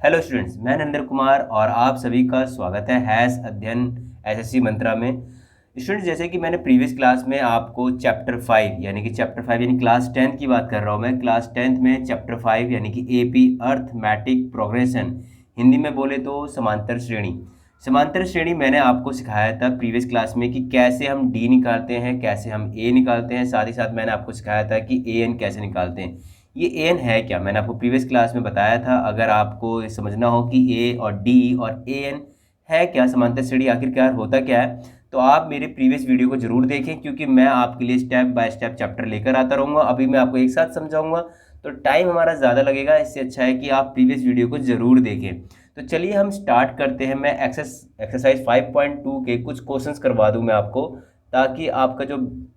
Hello students, मैं नरेंद्र कुमार और आप सभी का स्वागत है हैश अध्ययन एसएससी मंत्रा में। स्टूडेंट्स, जैसे कि मैंने प्रीवियस क्लास में आपको चैप्टर 5 यानी क्लास 10 की बात कर रहा हूँ मैं। क्लास 10th में चैप्टर 5 यानी कि एपी अर्थमेटिक प्रोग्रेशन, हिंदी में बोले तो समांतर श्रेणी मैंने आपको सिखाया था प्रीवियस क्लास में कि कैसे हम डी निकालते हैं, कैसे हम ए निकालते हैं। साथ ही साथ मैंने आपको सिखाया था कि ए एन कैसे निकालते हैं। ये एन है क्या, मैंने आपको प्रीवियस क्लास में बताया था। अगर आपको ये समझना हो कि ए और डी और ए एन है क्या, समांतर श्रेणी आखिरकार होता क्या है, तो आप मेरे प्रीवियस वीडियो को जरूर देखें, क्योंकि मैं आपके लिए स्टेप बाय स्टेप चैप्टर लेकर आता रहूँगा। अभी मैं आपको एक साथ समझाऊंगा तो टाइम हमारा ज़्यादा लगेगा। इससे अच्छा है कि आप प्रीवियस वीडियो को ज़रूर देखें। तो चलिए हम स्टार्ट करते हैं। मैं एक्सरसाइज 5.2 के कुछ क्वेश्चंस करवा दूँ मैं आपको, ताकि आपका जो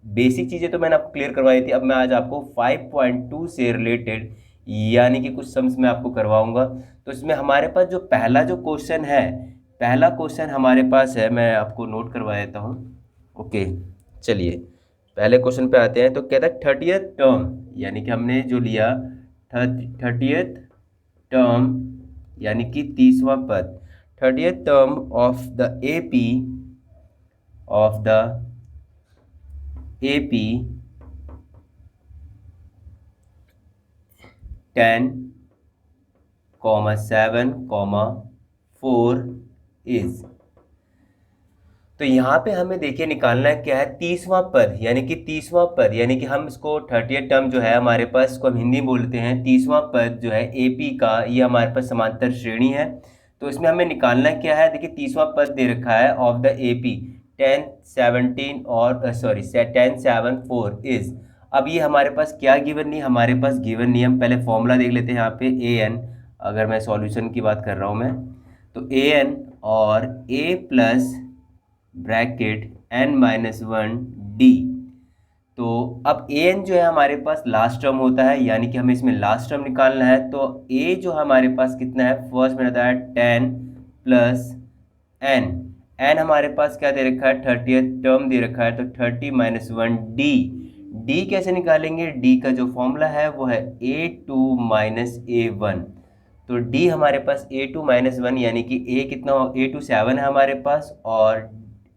बेसिक चीज़ें तो मैंने आपको क्लियर करवाई थी। अब मैं आज आपको 5.2 से रिलेटेड यानी कि कुछ सम्स मैं आपको करवाऊंगा। तो इसमें हमारे पास जो पहला क्वेश्चन हमारे पास है, मैं आपको नोट करवा देता हूँ। ओके, चलिए पहले क्वेश्चन पे आते हैं। तो कहता है 30th टर्म, यानी कि हमने जो लिया 30th टर्म यानी कि 30वां पद, 30th term of the AP AP 10, 7, 4 is. तो यहाँ पे हमें देखिए निकालना क्या है, 30वां पद यानी कि हम इसको 30th टर्म जो है हमारे पास, इसको हम हिंदी बोलते हैं 30वां पद जो है एपी का, ये हमारे पास समांतर श्रेणी है। तो इसमें हमें निकालना क्या है, देखिए 30वां पद दे रखा है ऑफ द एपी 10, 17 और 10, 7, 4 इज। अब ये हमारे पास क्या गिवन नहीं, हमारे पास गिवन नहीं। हम पहले फॉर्मूला देख लेते हैं यहाँ पे ए एन। अगर मैं सॉल्यूशन की बात कर रहा हूँ मैं, तो ए एन और ए प्लस ब्रैकेट n-1 डी। तो अब ए एन जो है हमारे पास लास्ट टर्म होता है, यानी कि हमें इसमें लास्ट टर्म निकालना है। तो ए जो हमारे पास कितना है, फर्स्ट में रहता है 10 प्लस एन। एन हमारे पास क्या दे रखा है, 30th टर्म दे रखा है, तो 30-1 डी। डी कैसे निकालेंगे, डी का जो फॉर्मूला है वो है A2-A1। तो डी हमारे पास A2-1 यानी कि ए कितना, A2 7 है हमारे पास, और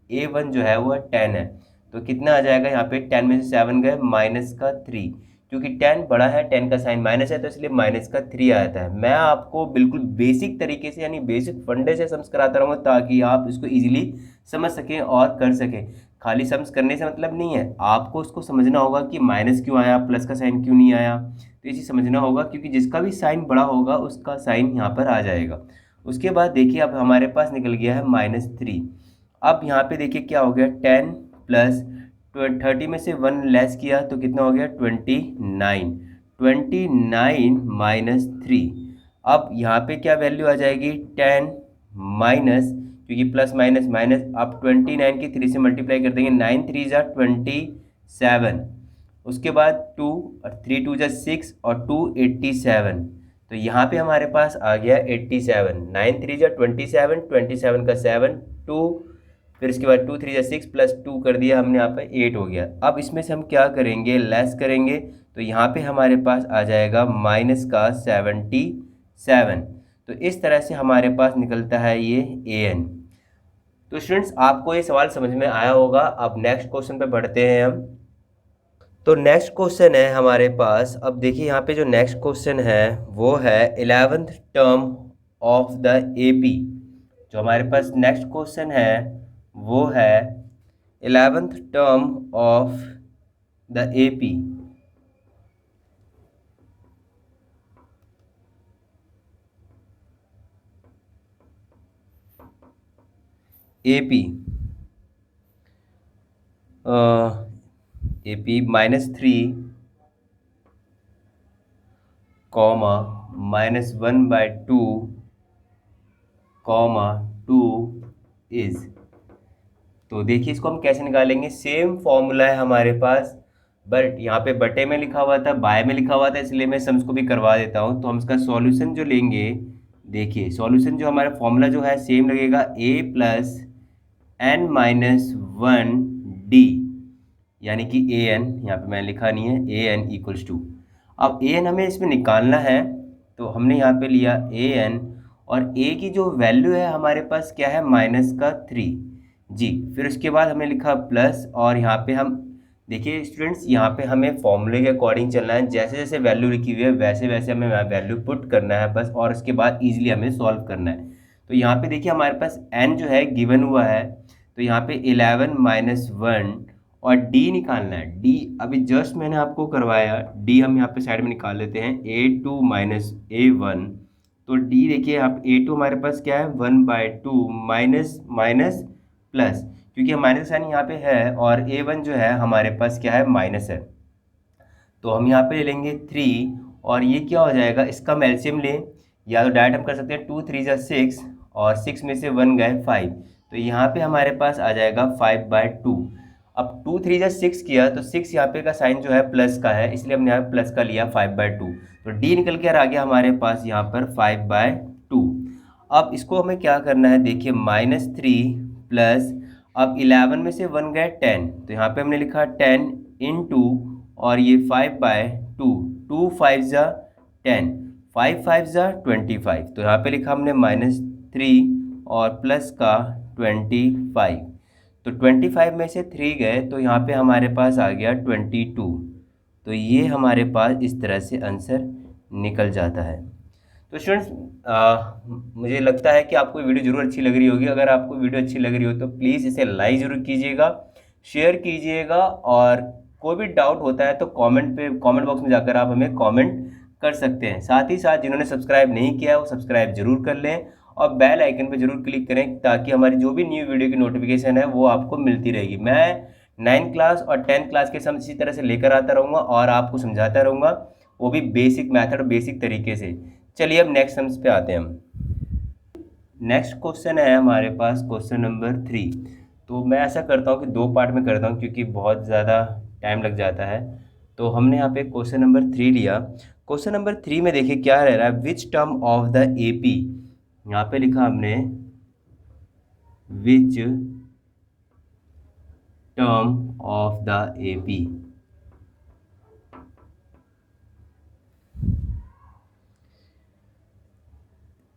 A1 जो है वो 10 है। तो कितना आ जाएगा यहाँ पे, 10 में से 7 गए, -3। क्योंकि 10 बड़ा है, 10 का साइन माइनस है, तो इसलिए -3 आता है। मैं आपको बिल्कुल बेसिक तरीके से यानी बेसिक फंडे से सम्स कराता रहूँगा, ताकि आप इसको इजीली समझ सकें और कर सकें। खाली सम्स करने से मतलब नहीं है, आपको उसको समझना होगा कि माइनस क्यों आया, प्लस का साइन क्यों नहीं आया। तो ये चीज़ समझना होगा, क्योंकि जिसका भी साइन बड़ा होगा उसका साइन यहाँ पर आ जाएगा। उसके बाद देखिए अब हमारे पास निकल गया है -3। अब यहाँ पे देखिए क्या हो गया, 10 प्लस 30 में से 1 लेस किया तो कितना हो गया, 29। 29-3। अब यहाँ पे क्या वैल्यू आ जाएगी, 10 माइनस, क्योंकि प्लस माइनस माइनस, आप 29 की 3 से मल्टीप्लाई कर देंगे, 9 3 जा 27। उसके बाद 2 और 3 2 जा 6 और 2 87। तो यहाँ पे हमारे पास आ गया 87। 9 3 जा 27, 27 का 7, 2, फिर इसके बाद 2 3 जा 6 प्लस 2 कर दिया हमने, यहाँ पे 8 हो गया। अब इसमें से हम क्या करेंगे, लेस करेंगे, तो यहाँ पे हमारे पास आ जाएगा माइनस का 77। तो इस तरह से हमारे पास निकलता है ये ए एन। तो स्टूडेंट्स, आपको ये सवाल समझ में आया होगा। अब नेक्स्ट क्वेश्चन पे बढ़ते हैं हम। तो नेक्स्ट क्वेश्चन है हमारे पास, अब देखिए यहाँ पे जो नेक्स्ट क्वेश्चन है वो है 11th term of the AP. जो हमारे पास नेक्स्ट क्वेश्चन है वो है 11th term of the AP. AP AP -3, -1/2, 2 is. तो देखिए इसको हम कैसे निकालेंगे, सेम फॉर्मूला है हमारे पास, बट यहाँ पे बटे में लिखा हुआ था, बाय में लिखा हुआ था, इसलिए मैं सम्स को भी करवा देता हूँ। तो हम इसका सॉल्यूशन जो लेंगे, देखिए सॉल्यूशन जो हमारा फॉर्मूला जो है सेम लगेगा, a प्लस n-1 डी, यानी कि ए एन, यहाँ पे मैंने लिखा नहीं है, ए एन इक्वल्स टू। अब ए एन हमें इसमें निकालना है, तो हमने यहाँ पे लिया ए एन और ए की जो वैल्यू है हमारे पास क्या है -3 जी। फिर उसके बाद हमने लिखा प्लस, और यहाँ पे हम देखिए स्टूडेंट्स, यहाँ पे हमें फॉर्मूले के अकॉर्डिंग चलना है, जैसे जैसे वैल्यू लिखी हुई है वैसे वैसे हमें वैल्यू पुट करना है बस, और उसके बाद ईजिली हमें सॉल्व करना है। तो यहाँ पे देखिए हमारे पास n जो है गिवन हुआ है, तो यहाँ पे 11 - 1 और d निकालना है। d अभी जस्ट मैंने आपको करवाया, d हम यहाँ पे साइड में निकाल लेते हैं, a2 - a1। तो d देखिए आप a2 हमारे पास क्या है 1/2 माइनस माइनस प्लस, क्योंकि माइनस का साइन यहाँ पे है, और a1 जो है हमारे पास क्या है माइनस है। तो हम यहाँ पे ले लेंगे 3, और ये क्या हो जाएगा, इसका हम एलसीएम लें, या तो डायरेक्ट हम कर सकते हैं 2 × 3 = 6, और 6 में से 1 गए 5, तो यहाँ पे हमारे पास आ जाएगा 5/2। अब 2 × 3 = 6 किया, तो 6 यहाँ पे का साइन जो है प्लस का है, इसलिए हमने यहाँ प्लस का लिया 5/2। तो डी निकल के आ गया हमारे पास यहाँ पर 5/2। अब इसको हमें क्या करना है, देखिए -3 प्लस, अब 11 में से 1 गए 10, तो यहाँ पे हमने लिखा 10 × और ये 5/2, 2 × 5 = 10, 5 × 5 = 25, तो यहाँ पे लिखा हमने -3 और प्लस का 25। तो 25 में से 3 गए, तो यहाँ पे हमारे पास आ गया 22। तो ये हमारे पास इस तरह से आंसर निकल जाता है। तो स्टूडेंट्स, मुझे लगता है कि आपको वीडियो ज़रूर अच्छी लग रही होगी। अगर आपको वीडियो अच्छी लग रही हो तो प्लीज़ इसे लाइक ज़रूर कीजिएगा, शेयर कीजिएगा, और कोई भी डाउट होता है तो कमेंट बॉक्स में जाकर आप हमें कमेंट कर सकते हैं। साथ ही साथ जिन्होंने सब्सक्राइब नहीं किया है वो सब्सक्राइब जरूर कर लें, और बेल आइकन पर जरूर क्लिक करें, ताकि हमारी जो भी न्यू वीडियो की नोटिफिकेशन है वो आपको मिलती रहेगी। मैं 9th क्लास और 10th क्लास के सम इसी तरह से लेकर आता रहूँगा और आपको समझाता रहूँगा, वो भी बेसिक मेथड, बेसिक तरीके से। चलिए अब नेक्स्ट सम्स पे आते हैं हम। नेक्स्ट क्वेश्चन है हमारे पास क्वेश्चन नंबर 3। तो मैं ऐसा करता हूँ कि 2 पार्ट में करता हूँ, क्योंकि बहुत ज़्यादा टाइम लग जाता है। तो हमने यहाँ पे क्वेश्चन नंबर 3 लिया। क्वेश्चन नंबर 3 में देखिए क्या रह रहा है, which term of the AP, यहाँ पे लिखा हमने which term of the AP,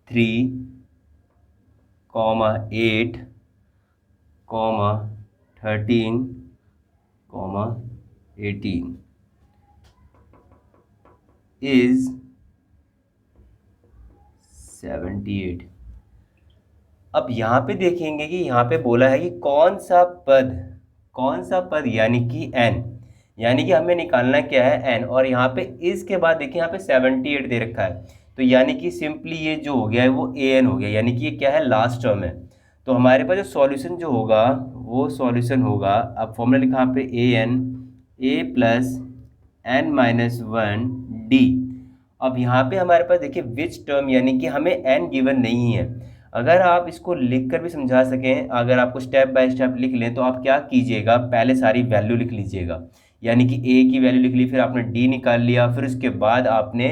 three 8, 13, 18 is 78। अब यहाँ पे देखेंगे कि यहाँ पे बोला है कि कौन सा पद यानी कि n, यानी कि हमें निकालना क्या है n, और यहाँ पे इसके बाद देखिए यहाँ पे 78 दे रखा है, तो यानी कि सिंपली ये जो हो गया है वो an हो गया, यानी कि ये क्या है लास्ट टर्म है। तो हमारे पास जो सॉल्यूशन जो होगा वो सॉल्यूशन होगा, अब फॉर्मूला लिखा यहाँ पे an a + n - 1 d। अब यहाँ पे हमारे पास देखिए विच टर्म, यानी कि हमें n गिवन नहीं है। अगर आप इसको लिख कर भी समझा सकें, अगर आपको स्टेप बाय स्टेप लिख लें, तो आप क्या कीजिएगा, पहले सारी वैल्यू लिख लीजिएगा, यानी कि a की वैल्यू लिख ली, फिर आपने d निकाल लिया, फिर उसके बाद आपने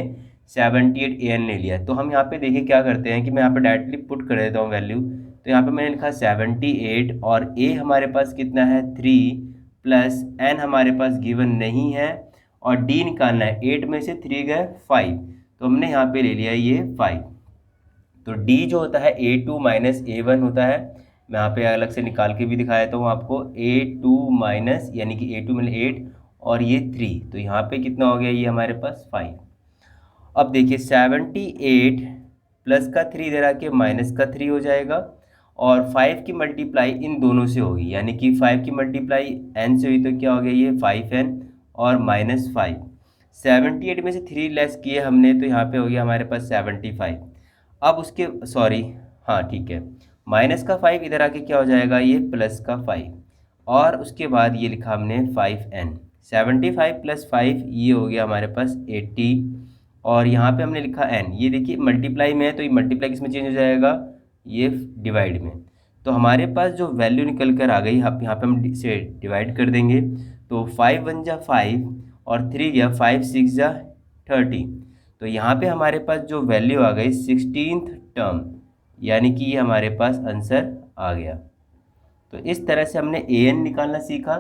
78 an ले लिया। तो हम यहाँ पे देखिए क्या करते हैं कि मैं यहाँ पे डायरेक्टली पुट कर देता हूँ वैल्यू। तो यहाँ पे मैंने लिखा 78, और a हमारे पास कितना है 3, प्लस n हमारे पास गिवन नहीं है, और d निकालना है, 8 में से 3 गए 5, तो हमने यहाँ पे ले लिया ये 5। तो d जो होता है a2 - a1 होता है। मैं यहाँ पे अलग से निकाल के भी दिखा देता हूँ आपको, a2 - यानी कि a2 मतलब 8, और ये 3, तो यहाँ पे कितना हो गया, ये हमारे पास 5। अब देखिए 78 प्लस का 3 दे रहा कि माइनस का 3 हो जाएगा, और 5 की मल्टीप्लाई इन दोनों से होगी, यानी कि 5 की मल्टीप्लाई n से हुई, तो क्या हो गया ये 5n और -5। 78 में से 3 लेस किए हमने, तो यहाँ पे हो गया हमारे पास 75। अब उसके सॉरी, हाँ ठीक है, माइनस का 5 इधर आके क्या हो जाएगा, ये प्लस का 5, और उसके बाद ये लिखा हमने 5n। 75 + 5 ये हो गया हमारे पास 80, और यहाँ पे हमने लिखा n, ये देखिए मल्टीप्लाई में है, तो ये मल्टीप्लाई किस में चेंज हो जाएगा, ये डिवाइड में। तो हमारे पास जो वैल्यू निकल कर आ गई, यहाँ पे हम इसे डिवाइड कर देंगे, तो 5 × 1 = 5, और 3 गया 5 × 6 = 30। तो यहाँ पे हमारे पास जो वैल्यू आ गई 16th टर्म, यानी कि ये हमारे पास आंसर आ गया। तो इस तरह से हमने an निकालना सीखा,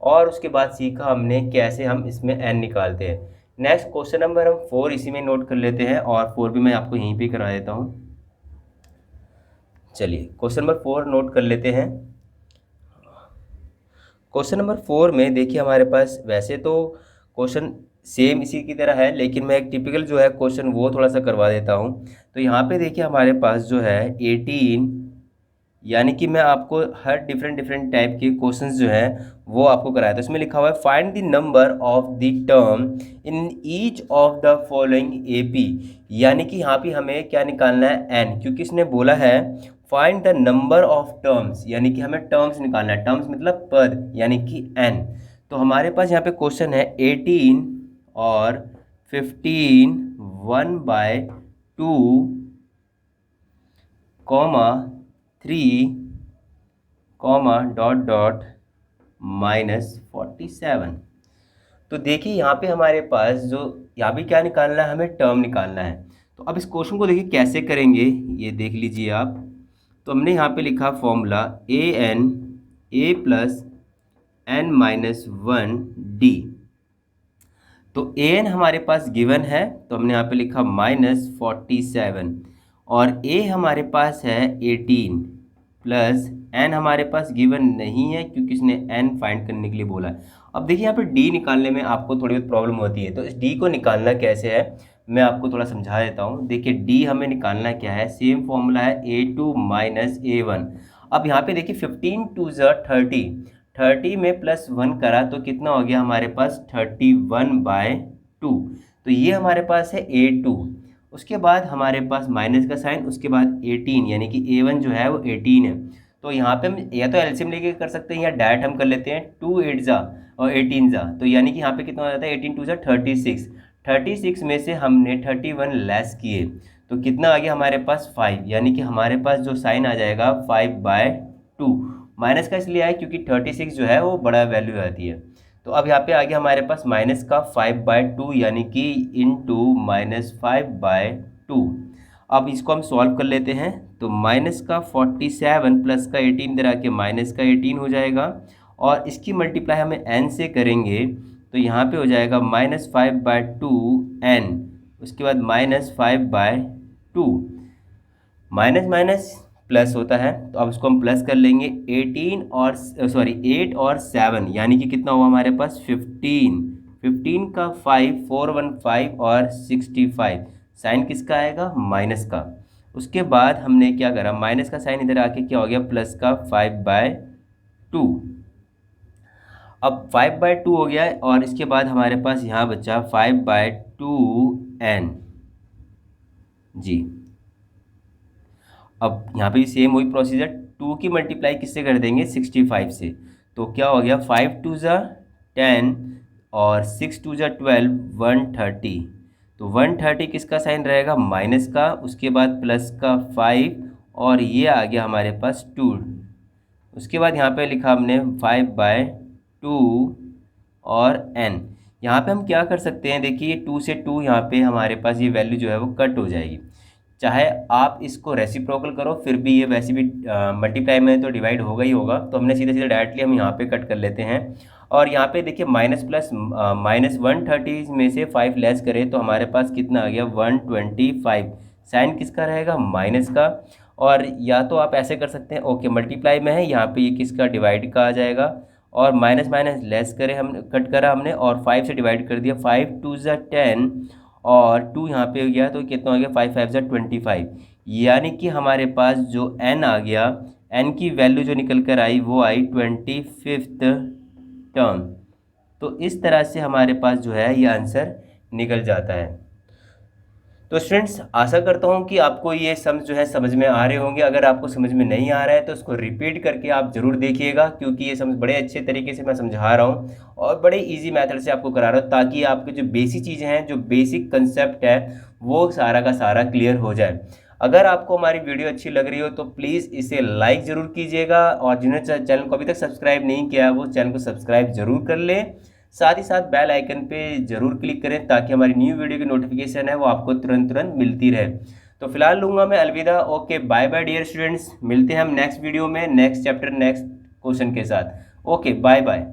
और उसके बाद सीखा हमने कैसे हम इसमें n निकालते हैं। नेक्स्ट क्वेश्चन नंबर हम 4 इसी में नोट कर लेते हैं, और 4 भी मैं आपको यहीं पे करा देता हूँ। चलिए क्वेश्चन नंबर 4 नोट कर लेते हैं। क्वेश्चन नंबर 4 में देखिए हमारे पास वैसे तो क्वेश्चन सेम इसी की तरह है, लेकिन मैं एक टिपिकल जो है क्वेश्चन वो थोड़ा सा करवा देता हूँ। तो यहाँ पे देखिए हमारे पास जो है 18, यानी कि मैं आपको हर डिफरेंट टाइप के क्वेश्चंस जो है वो आपको कराया था। इसमें लिखा हुआ है find the number of the term in each of the following AP, यानी कि यहाँ पे हमें क्या निकालना है एन, क्योंकि इसने बोला है find the number of terms, यानी कि हमें टर्म्स निकालना है। टर्म्स मतलब पद, यानी कि एन। तो हमारे पास यहाँ पे क्वेश्चन है 18 और 15 1/2 कॉमा 3 कॉमा डॉट डॉट -47। तो देखिए यहाँ पे हमारे पास जो यहाँ भी क्या निकालना है, हमें टर्म निकालना है। तो अब इस क्वेश्चन को देखिए कैसे करेंगे, ये देख लीजिए आप। तो हमने यहाँ पे लिखा फॉर्मूला a प्लस n-1d। तो an हमारे पास गिवन है, तो हमने यहाँ पे लिखा -47, और a हमारे पास है 18 प्लस n हमारे पास गिवन नहीं है क्योंकि इसने n फाइंड करने के लिए बोला है। अब देखिए यहाँ पे d निकालने में आपको थोड़ी बहुत प्रॉब्लम होती है, तो इस d को निकालना कैसे है मैं आपको थोड़ा समझा देता हूँ। देखिए d हमें निकालना क्या है, सेम फॉर्मूला है a2 माइनस a1। अब यहाँ पे देखिए 15 2 30, 30 में +1 करा तो कितना हो गया हमारे पास 31/2। तो ये हमारे पास है a2। उसके बाद हमारे पास माइनस का साइन, उसके बाद 18, यानी कि a1 जो है वो 18 है। तो यहाँ पे हम या तो एलसीएम लेके कर सकते हैं या डायरेक्ट हम कर लेते हैं 2 8 जा और 18 जा। तो यानी कि यहाँ पे कितना हो जाता है 18 2 जा 36, 36 में से हमने 31 लेस किए तो कितना आ गया हमारे पास 5, यानी कि हमारे पास जो साइन आ जाएगा 5/2। माइनस का इसलिए आया क्योंकि 36 जो है वो बड़ा वैल्यू आती है। तो अब यहाँ पे आ गया हमारे पास माइनस का 5/2, यानी कि इंटू -5/2। अब इसको हम सॉल्व कर लेते हैं। तो माइनस का 47 प्लस का 18 इधर आके माइनस का 18 हो जाएगा, और इसकी मल्टीप्लाई हमें n से करेंगे तो यहाँ पे हो जाएगा -5/2 n, उसके बाद -5/2। माइनस माइनस प्लस होता है, तो अब इसको हम प्लस कर लेंगे 8 और 7, यानी कि कितना हुआ हमारे पास 15, 15 का 5 415 और 65। साइन किसका आएगा, माइनस का। उसके बाद हमने क्या करा, माइनस का साइन इधर आके क्या हो गया प्लस का 5/2। अब 5/2 हो गया है, और इसके बाद हमारे पास यहाँ बचा 5/2n जी। अब यहाँ पे भी सेम वही प्रोसीजर, 2 की मल्टीप्लाई किससे कर देंगे 65 से। तो क्या हो गया 5 2 जा 10 और 6 2 जा 12 130। तो 130 किसका साइन रहेगा, माइनस का, उसके बाद प्लस का 5, और ये आ गया हमारे पास 2। उसके बाद यहाँ पे लिखा हमने 5/2 और n। यहाँ पे हम क्या कर सकते हैं, देखिए 2 से 2 यहाँ पे हमारे पास ये वैल्यू जो है वो कट हो जाएगी। चाहे आप इसको रेसिप्रोकल करो फिर भी ये वैसे भी मल्टीप्लाई में तो डिवाइड होगा ही होगा, तो हमने सीधे सीधे डायरेक्टली हम यहाँ पे कट कर लेते हैं। और यहाँ पे देखिए माइनस प्लस -130 में से 5 लेस करें तो हमारे पास कितना आ गया 125। साइन किसका रहेगा, माइनस का। और या तो आप ऐसे कर सकते हैं, ओके मल्टीप्लाई में है यहाँ पे ये किसका, डिवाइड का आ जाएगा, और माइनस माइनस लेस करें, हमने कट करा हमने और 5 से डिवाइड कर दिया, 5 2 जा 10 और 2 यहाँ पे हो गया तो कितना हो गया 5 5 जा 25। यानी कि हमारे पास जो n आ गया, n की वैल्यू जो निकल कर आई वो आई 25th टर्म। तो इस तरह से हमारे पास जो है ये आंसर निकल जाता है। तो स्टूडेंट्स आशा करता हूँ कि आपको ये सम जो है समझ में आ रहे होंगे। अगर आपको समझ में नहीं आ रहा है तो उसको रिपीट करके आप ज़रूर देखिएगा, क्योंकि ये समझ बड़े अच्छे तरीके से मैं समझा रहा हूँ और बड़े इजी मेथड से आपको करा रहा हूँ, ताकि आपके जो बेसिक चीज़ें हैं, जो बेसिक कंसेप्ट है, वो सारा का सारा क्लियर हो जाए। अगर आपको हमारी वीडियो अच्छी लग रही हो तो प्लीज़ इसे लाइक ज़रूर कीजिएगा, और जिन्होंने चैनल को अभी तक सब्सक्राइब नहीं किया वो चैनल को सब्सक्राइब ज़रूर कर लें। साथ ही साथ बेल आइकन पे ज़रूर क्लिक करें ताकि हमारी न्यू वीडियो की नोटिफिकेशन है वो आपको तुरंत तुरंत मिलती रहे। तो फिलहाल लूँगा मैं अलविदा। Okay bye bye dear students, मिलते हैं हम नेक्स्ट वीडियो में नेक्स्ट चैप्टर नेक्स्ट क्वेश्चन के साथ। Okay bye bye.